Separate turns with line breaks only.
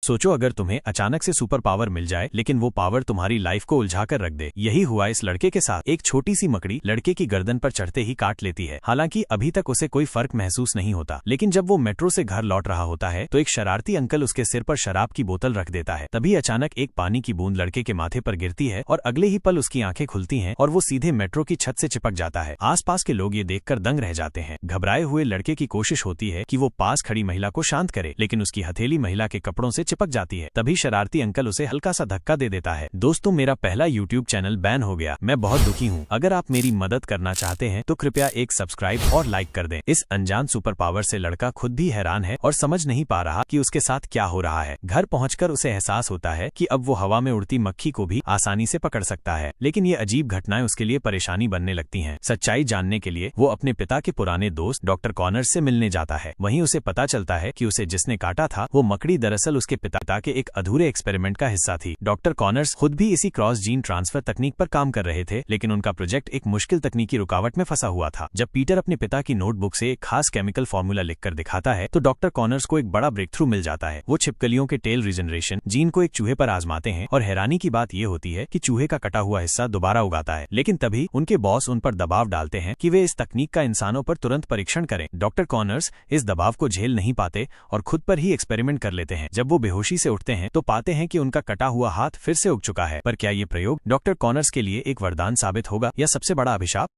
सोचो अगर तुम्हें अचानक से सुपर पावर मिल जाए, लेकिन वो पावर तुम्हारी लाइफ को उलझा कर रख दे। यही हुआ इस लड़के के साथ। एक छोटी सी मकड़ी लड़के की गर्दन पर चढ़ते ही काट लेती है। हालांकि अभी तक उसे कोई फर्क महसूस नहीं होता, लेकिन जब वो मेट्रो से घर लौट रहा होता है तो एक शरारती अंकल उसके सिर पर शराब की बोतल रख देता है। तभी अचानक एक पानी की बूंद लड़के के माथे पर गिरती है और अगले ही पल उसकी आंखें खुलती हैं और वो सीधे मेट्रो की छत से चिपक जाता है। आसपास के लोग ये देखकर दंग रह जाते हैं। घबराए हुए लड़के की कोशिश होती है कि वो पास खड़ी महिला को शांत करे, लेकिन उसकी हथेली महिला के कपड़ों से चिपक जाती है। तभी शरारती अंकल उसे हल्का सा धक्का दे देता है। दोस्तों, मेरा पहला YouTube चैनल बैन हो गया। मैं बहुत दुखी हूँ। अगर आप मेरी मदद करना चाहते हैं तो कृपया एक सब्सक्राइब और लाइक कर दें। इस अनजान सुपर पावर से लड़का खुद भी हैरान है और समझ नहीं पा रहा कि उसके साथ क्या हो रहा है। घर पहुंचकर उसे एहसास होता है कि अब वो हवा में उड़ती मक्खी को भी आसानी से पकड़ सकता है। लेकिन ये अजीब घटनाएं उसके लिए परेशानी बनने लगती हैं। सच्चाई जानने के लिए वो अपने पिता के पुराने दोस्त डॉक्टर कॉनर्स से मिलने जाता है। वहीं उसे पता चलता है कि उसे जिसने काटा था वो मकड़ी दरअसल उसके पिता के एक अधूरे एक्सपेरिमेंट का हिस्सा थी। डॉक्टर कॉनर्स खुद भी इसी क्रॉस जीन ट्रांसफर तकनीक पर काम कर रहे थे, लेकिन उनका प्रोजेक्ट एक मुश्किल तकनीकी रुकावट में फंसा हुआ था। जब पीटर अपने पिता की नोटबुक से एक खास केमिकल फॉर्मूला लिखकर दिखाता है तो डॉक्टर कॉनर्स को एक बड़ा ब्रेक थ्रू मिल जाता है। वो छिपकलियों के टेल रीजनरेशन जीन को एक चूहे पर आजमाते हैं और हैरानी की बात यह होती है कि चूहे का कटा हुआ हिस्सा दोबारा उगाता है। लेकिन तभी उनके बॉस उन पर दबाव डालते हैं कि वे इस तकनीक का इंसानों पर तुरंत परीक्षण करें। डॉक्टर कॉनर्स इस दबाव को झेल नहीं पाते और खुद पर ही एक्सपेरिमेंट कर लेते हैं। जब वो बेहोशी से उठते हैं तो पाते हैं कि उनका कटा हुआ हाथ फिर से उग चुका है। पर क्या ये प्रयोग डॉक्टर कॉनर्स के लिए एक वरदान साबित होगा या सबसे बड़ा अभिशाप?